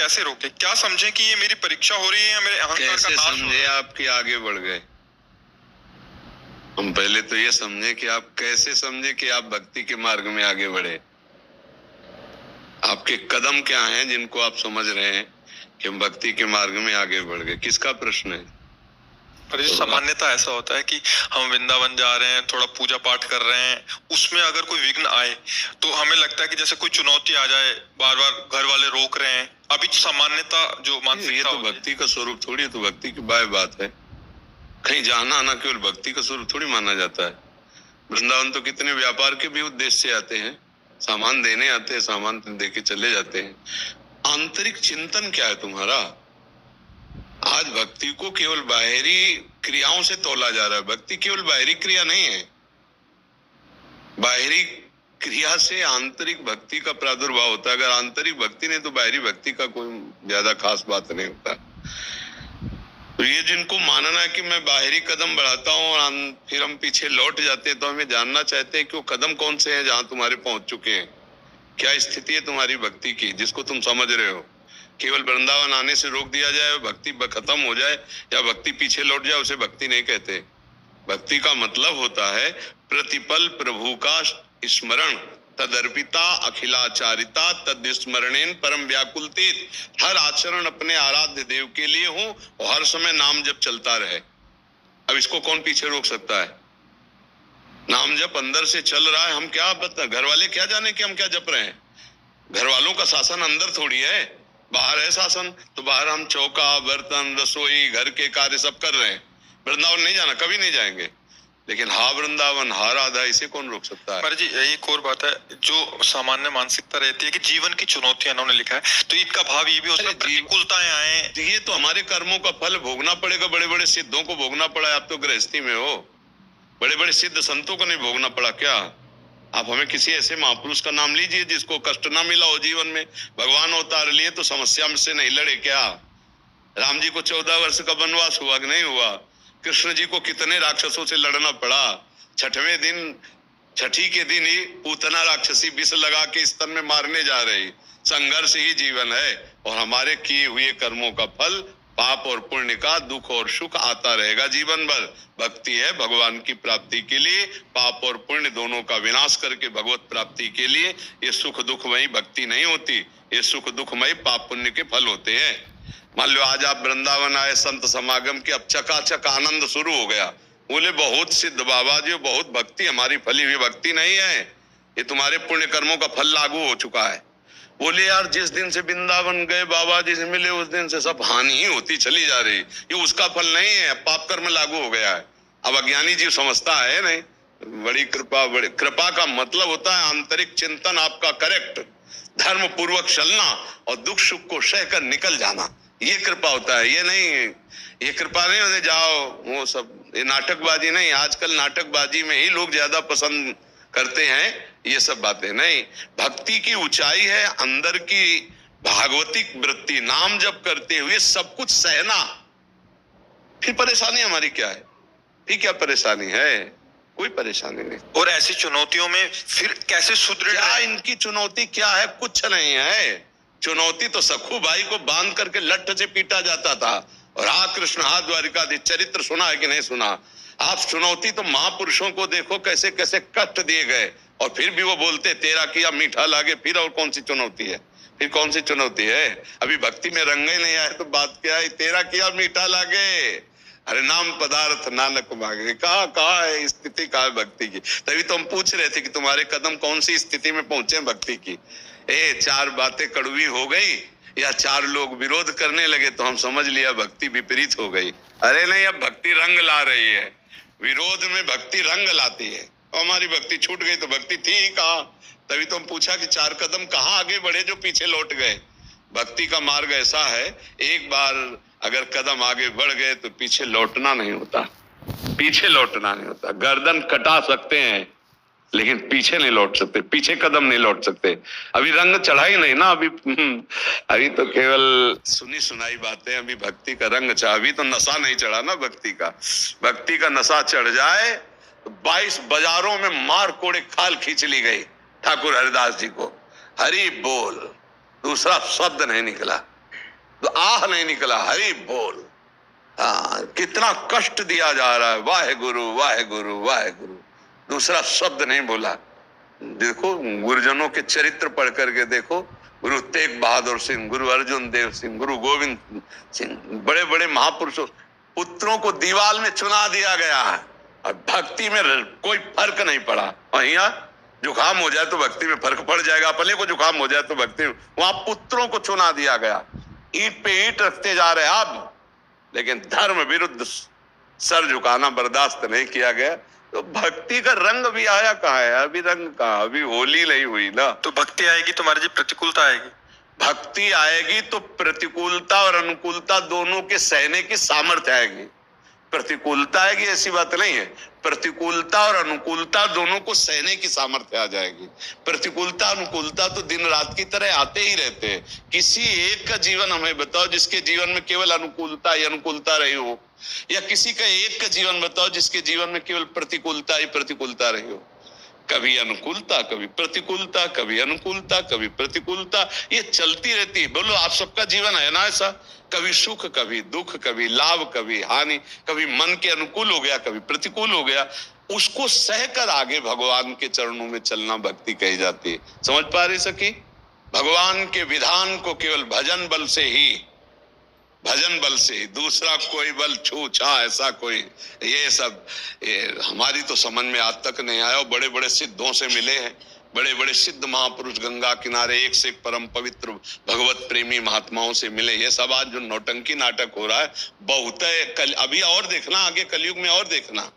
कैसे रोके? क्या समझे कि ये मेरी परीक्षा हो रही है या मेरे अहंकार का कैसे नाश हो समझे रहा है? आप कि आगे बढ़ गए? हम पहले तो ये समझे कि आप कैसे समझे कि आप भक्ति के मार्ग में आगे बढ़े। आपके कदम क्या हैं जिनको आप समझ रहे हैं कि हम भक्ति के मार्ग में आगे बढ़ गए? किसका प्रश्न है? पर ये सामान्यता ऐसा होता है कि हम वृंदावन जा रहे हैं, थोड़ा पूजा पाठ कर रहे हैं, उसमें अगर कोई विघ्न आए तो हमें लगता है कि जैसे कोई चुनौती आ जाए, बार बार घर वाले रोक रहे हैं। अभी सामान्यता जो मानसिकता ये तो भक्ति का स्वरूप थोड़ी है, तो भक्ति की बात है। कहीं जाना आना केवल भक्ति का स्वरूप थोड़ी माना जाता है। वृंदावन तो कितने व्यापार के भी उद्देश्य से आते हैं, सामान देने आते हैं, सामान दे के चले जाते हैं। आंतरिक चिंतन क्या है तुम्हारा? आज भक्ति को केवल बाहरी क्रियाओं से तोला जा रहा है। भक्ति केवल बाहरी क्रिया नहीं है। बाहरी क्रिया से आंतरिक भक्ति का प्रादुर्भाव होता है। अगर आंतरिक भक्ति नहीं तो बाहरी भक्ति का कोई ज्यादा खास बात नहीं होता। तो ये जिनको मानना है कि मैं बाहरी कदम बढ़ाता हूँ और फिर हम पीछे लौट जाते हैं, तो हमें जानना चाहते हैं कि वो कदम कौन से हैं जहां तुम्हारे पहुंच चुके हैं। क्या स्थिति है तुम्हारी भक्ति की जिसको तुम समझ रहे हो? केवल वृंदावन आने से रोक दिया जाए, भक्ति खत्म हो जाए या भक्ति पीछे लौट जाए, उसे भक्ति नहीं कहते। भक्ति का मतलब होता है प्रतिपल प्रभु का स्मरण, तदर्पिता अखिलाचारिता, तद्स्मरणेन परम व्याकुलते। हर आचरण अपने आराध्य देव के लिए हो और हर समय नाम जप चलता रहे। अब इसको कौन पीछे रोक सकता है? नाम जप अंदर से चल रहा है। हम क्या बता, घर वाले क्या जाने कि हम क्या जप रहे हैं? घर वालों का शासन अंदर थोड़ी है, बाहर है शासन। तो बाहर हम चौका बर्तन रसोई घर के कार्य सब कर रहे हैं। वृंदावन नहीं जाना, कभी नहीं जाएंगे, लेकिन हा वृंदावन हा राधा, इसे कौन रोक सकता है? पर जी एक और बात है, जो सामान्य मानसिकता रहती है कि जीवन की चुनौतियां इन्होंने लिखा है, तो इनका भाव ये भी हो सकता है प्रतिकूलताएं आए। ये तो हमारे कर्मों का फल भोगना पड़ेगा। बड़े बड़े सिद्धों को भोगना पड़ा है। आप तो गृहस्थी में हो, बड़े बड़े सिद्ध संतों को नहीं भोगना पड़ा क्या? आप हमें किसी ऐसे महापुरुष का नाम लीजिए जिसको कष्ट ना मिला हो जीवन में। भगवान अवतार लिए तो समस्या में से नहीं लड़े क्या? राम जी को 14 वर्ष का वनवास हुआ कि नहीं हुआ? कृष्ण जी को कितने राक्षसों से लड़ना पड़ा? छठी के दिन ही पूतना राक्षसी विष लगा के स्तन में मारने जा रही। संघर्ष ही जीवन है और हमारे किए हुए कर्मों का फल पाप और पुण्य का दुख और सुख आता रहेगा जीवन भर। भक्ति है भगवान की प्राप्ति के लिए, पाप और पुण्य दोनों का विनाश करके भगवत प्राप्ति के लिए। ये सुख दुखमयी भक्ति नहीं होती, ये सुख दुखमयी पाप पुण्य के फल होते हैं। मान लो आज आप वृंदावन आए संत समागम के, अब चकाचक आनंद शुरू हो गया। बोले बहुत सिद्ध बाबा जी, बहुत भक्ति हमारी फली हुई भक्ति नहीं है, ये तुम्हारे पुण्य कर्मों का फल लागू हो चुका है। बोले यार जिस दिन से वृंदावन गए बाबा जी से मिले उस दिन से सब हानि ही होती चली जा रही। ये उसका फल नहीं है, पाप कर्म लागू हो गया है। अब अज्ञानी जीव समझता है नहीं। बड़ी कृपा का मतलब होता है आंतरिक चिंतन आपका करेक्ट, धर्म पूर्वक चलना और दुख सुख को सहकर निकल जाना, ये कृपा होता है। ये नहीं, ये कृपा नहीं होते जाओ वो सब, ये नाटकबाजी नहीं। आजकल नाटकबाजी में ही लोग ज्यादा पसंद करते हैं ये सब बातें नहीं। भक्ति की ऊंचाई है अंदर की भागवतिक वृत्ति, नाम जप करते हुए सब कुछ सहना। फिर परेशानी हमारी क्या है? फिर क्या परेशानी है? कोई परेशानी नहीं। और ऐसी चुनौतियों में फिर कैसे सुदृढ़? क्या इनकी चुनौती क्या है? कुछ नहीं है। चुनौती तो सखू भाई को बांध करके लठ से पीटा जाता था और हा कृष्ण हा द्वारिकाधीश चरित्र सुना है कि नहीं सुना? आप चुनौती तो महापुरुषों को देखो कैसे कैसे कष्ट दिए गए और फिर भी वो बोलते तेरा किया मीठा लागे। फिर और कौन सी चुनौती है? फिर कौन सी चुनौती है? अभी भक्ति में रंगे नहीं आए तो बात क्या है? तेरा किया मीठा लागे, अरे नाम पदार्थ नानक मांगे। कहाँ है स्थिति, कहाँ है भक्ति की? तभी तो हम पूछ रहे थे कि तुम्हारे कदम कौन सी स्थिति में पहुंचे भक्ति की। चार बातें कड़वी हो गई या चार लोग विरोध करने लगे तो हम समझ लिया भक्ति विपरीत हो गई। अरे नहीं, अब भक्ति रंग ला रही है। विरोध में भक्ति रंग लाती है। हमारी भक्ति छूट गई तो भक्ति थी ही कहाँ? तभी तो हम पूछा कि चार कदम कहाँ आगे बढ़े जो पीछे लौट गए। भक्ति का मार्ग ऐसा है, एक बार अगर कदम आगे बढ़ गए तो पीछे लौटना नहीं होता। पीछे लौटना नहीं होता। गर्दन कटा सकते हैं लेकिन पीछे नहीं लौट सकते, पीछे कदम नहीं लौट सकते। अभी रंग चढ़ा ही नहीं ना, अभी तो केवल सुनी सुनाई बातें। अभी भक्ति का रंग चढ़ा, अभी तो नशा नहीं चढ़ा ना भक्ति का। भक्ति का नशा चढ़ जाए तो 22 बाजारों में मार कोड़े खाल खींच ली गई ठाकुर हरिदास जी को। हरि बोल, दूसरा शब्द नहीं निकला। तो आह नहीं निकला, हरि बोल। हाँ, कितना कष्ट दिया जा रहा है, वाहे गुरु वाहे गुरु वाहे गुरु, दूसरा शब्द नहीं बोला। देखो गुरुजनों के चरित्र पढ़ करके देखो, गुरु तेग बहादुर सिंह, गुरु अर्जुन देव सिंह, गुरु गोविंद सिंह, बड़े बड़े महापुरुषों, पुत्रों को दीवाल में चुना दिया गया है और भक्ति में कोई फर्क नहीं पड़ा। और यहाँ जुकाम हो जाए तो भक्ति में फर्क पड़ जाएगा, अपने को जुकाम हो जाए तो भक्ति में, वहां पुत्रों को चुना दिया गया, ईंट पे ईंट रखते जा रहे आप, लेकिन धर्म विरुद्ध सर झुकाना बर्दाश्त नहीं किया गया। तो भक्ति का रंग भी आया कहाँ है? अभी रंग कहाँ, अभी होली नहीं हुई ना। तो भक्ति आएगी तो महाराज जी प्रतिकूलता आएगी। भक्ति आएगी तो प्रतिकूलता और अनुकूलता दोनों के सहने की सामर्थ्य आएगी। प्रतिकूलता आएगी ऐसी बात नहीं है, प्रतिकूलता और अनुकूलता दोनों को सहने की सामर्थ्य आ जाएगी। प्रतिकूलता अनुकूलता तो दिन रात की तरह आते ही रहते हैं। किसी एक का जीवन हमें बताओ जिसके जीवन में केवल अनुकूलता ही अनुकूलता रही हो, या किसी का एक का जीवन बताओ जिसके जीवन में केवल प्रतिकूलता ही प्रतिकूलता रही हो। कभी अनुकूलता, कभी प्रतिकूलता, कभी अनुकूलता, कभी प्रतिकूलता, ये चलती रहती है। बोलो आप सबका जीवन है ना ऐसा? कभी सुख, कभी दुख, कभी लाभ, कभी हानि, कभी मन के अनुकूल हो गया, कभी प्रतिकूल हो गया। उसको सहकर आगे भगवान के चरणों में चलना भक्ति कही जाती है। समझ पा रही सखी? भगवान के विधान को केवल भजन बल से ही, भजन बल से ही, दूसरा कोई बल छू छा ऐसा कोई ये सब हमारी तो समझ में आज तक नहीं आया। बड़े बड़े सिद्धों से मिले हैं, बड़े बड़े सिद्ध महापुरुष गंगा किनारे एक से एक परम पवित्र भगवत प्रेमी महात्माओं से मिले। ये सब आज जो नौटंकी नाटक हो रहा है बहुत है, कल अभी और देखना, आगे कलयुग में और देखना।